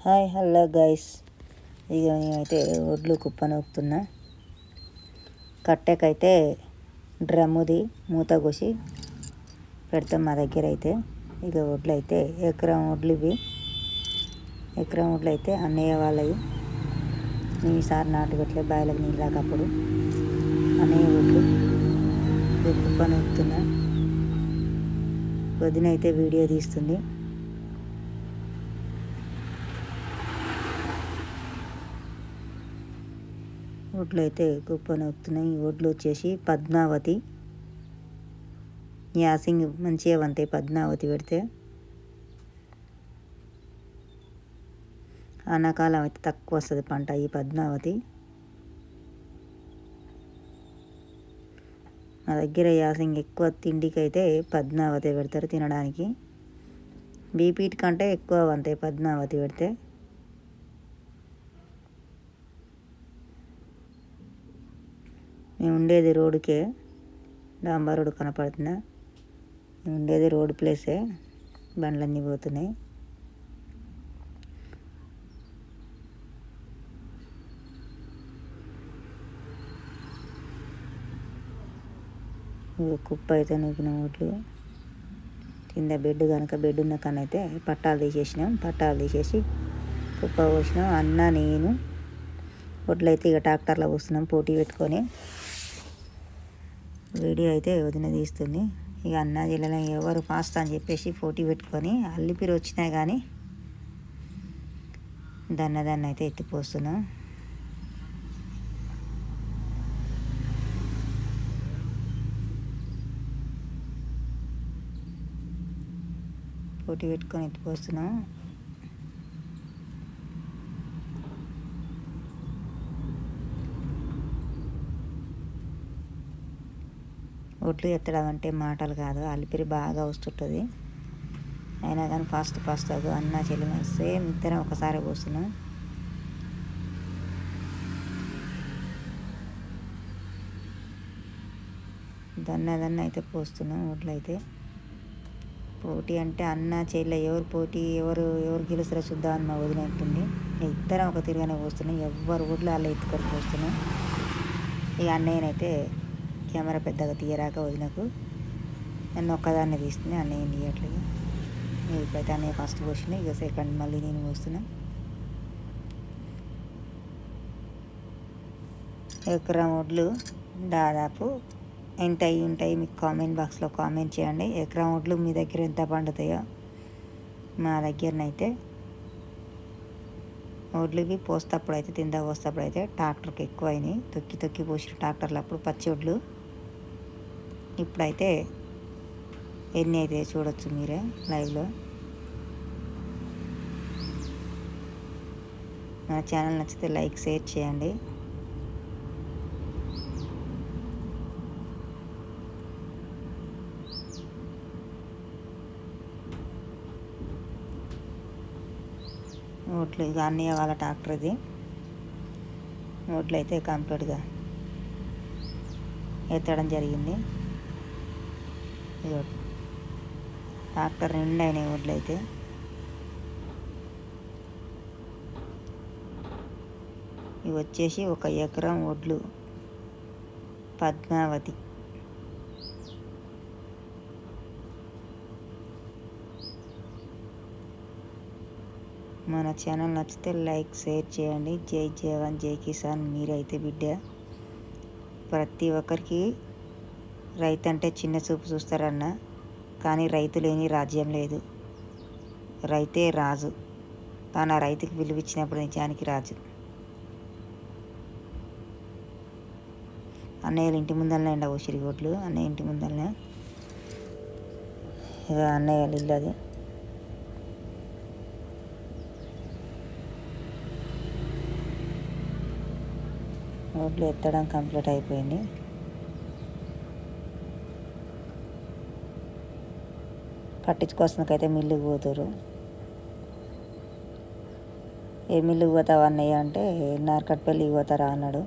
Hi hello guys. ఇక నేనైతే ఒడ్లు కుప్ప నొక్కుతున్నా. కట్టెకైతే డ్రమ్ముది మూత కోసి పెడతాం మా దగ్గర అయితే. ఇక ఒడ్లు అయితే ఎకరం ఒడ్లు ఇవి. ఎకరం ఒడ్లు అయితే అన్నయ్య వాళ్ళవి. నేను ఈసారి నాటు పెట్టలే, బాయిలకు నీళ్ళు రాకప్పుడు అన్నయ్య ఒడ్లు కుప్ప నొక్కుతున్నా. వదిన అయితే వీడియో తీస్తుంది. ఒడ్లు అయితే కుప్ప నొక్కుతున్నాయి. ఈ ఒడ్లు వచ్చేసి పద్మావతి యాసింగ్ మంచిగా వంతాయి. పద్మావతి పెడితే ఆనాకాలం అయితే తక్కువ వస్తుంది పంట. ఈ పద్మావతి మా దగ్గర యాసింగ్ ఎక్కువ తిండికి అయితే పద్మావతి పెడతారు తినడానికి. బీపీటీ కంటే ఎక్కువ వంతాయి పద్మావతి పెడితే. మేము ఉండేది రోడ్డుకే, డాంబా రోడ్డు కనపడుతున్నా. మేము ఉండేది రోడ్ ప్లేసే, బండ్లన్నీ పోతున్నాయి. కుప్ప అయితే నూకిన ఓట్లు కింద బెడ్ కనుక బెడ్ ఉన్న కనైతే పట్టాలు తీసేసినాం. పట్టాలు తీసేసి కుప్ప పోసినాం. అన్న నేను ఒడ్లు అయితే ఇక ట్రాక్టర్లో పోస్తున్నాం పోటీ పెట్టుకొని. వీడియో అయితే వదిన తీస్తుంది. ఇక అన్న జిల్లాలో ఎవరు ఫాస్ట్ అని చెప్పేసి పోటీ పెట్టుకొని అల్లిపిరి వచ్చినాయి కానీ దాన్ని అయితే ఎత్తిపోస్తున్నాం. పోటీ పెట్టుకొని ఎత్తిపోస్తున్నాం. ఒడ్లు ఎత్తడం అంటే మాటలు కాదు, అలిపిరి బాగా వస్తుంటుంది. అయినా కానీ ఫాస్ట్ అది అన్న చెల్లిన సేమ్ ఇద్దరం ఒకసారి పోస్తున్నాం. దన్న అయితే పోస్తున్నాం. ఒడ్లు అయితే పోటీ అంటే అన్న చెల్లె ఎవరు పోటీ, ఎవరు గెలుస్తారో చూద్దాం అని మా వదిన ఉంటుంది. ఇద్దరం ఒక తిరిగానే పోస్తున్నాం. ఎవరు ఒడ్లు అలా ఎత్తుకొని పోస్తున్నాం. ఇక అన్నయ్యనైతే కెమెరా పెద్దగా తీయరాక వదినకు నన్ను ఒక్కదాన్ని తీస్తుంది. అన్నయ్య తీయట్లేదు. ఇప్పుడైతే అన్నయ్య ఫస్ట్ పోసిన, ఇక సెకండ్ మళ్ళీ నేను పోస్తున్నా. ఎకరం ఒడ్లు దాదాపు ఎంత అయి ఉంటాయి మీకు కామెంట్ బాక్స్లో కామెంట్ చేయండి. ఎకరం ఒడ్లు మీ దగ్గర ఎంత పండుతాయో. మా దగ్గరనైతే ఒడ్లువి పోస్తప్పుడు అయితే తిందా పోస్తప్పుడు అయితే ట్రాక్టర్కి ఎక్కువ అయినాయి. తొక్కి పోసిన ట్రాక్టర్లు అప్పుడు పచ్చి ఒడ్లు. ఇప్పుడైతే ఎన్ని అయితే చూడొచ్చు మీరే లైవ్లో. మన ఛానల్ నచ్చితే లైక్ షేర్ చేయండి. ఓట్లు ఇక అన్నయ్య వాళ్ళ ట్రాక్టర్ ఇది. ఓట్లు అయితే కంప్లీట్గా ఎత్తడం జరిగింది. ఇక ట్రాక్టర్ నిండా అయినాయి ఓట్లు అయితే. ఇవి వచ్చేసి ఒక ఎకరం ఒడ్లు పద్మావతి. మన ఛానల్ నచ్చితే లైక్ షేర్ చేయండి. జై జవాన్ జై కిసాన్. మీరైతే బిడ్డ ప్రతి ఒక్కరికి రైతు అంటే చిన్న చూపు చూస్తారన్న, కానీ రైతు లేని రాజ్యం లేదు. రైతే రాజు. తాను ఆ రైతుకి విలువిచ్చినప్పుడు నిజానికి రాజు. అన్నయ్యలు ఇంటి ముందరనే ఎండ పోసిరి ఒడ్లు. అన్నయ్య ఇంటి ముందరనే ఇక అన్నయ్య ఇల్లు అది. ఒడ్లు ఎత్తడం కంప్లీట్ అయిపోయింది. పట్టించుకోవడానికైతే మిల్లుకి పోతారు. ఏ మిల్లుకి పోతావు అన్నయ్య అంటే నార్కట్పల్లికి పోతారా అన్నాడు.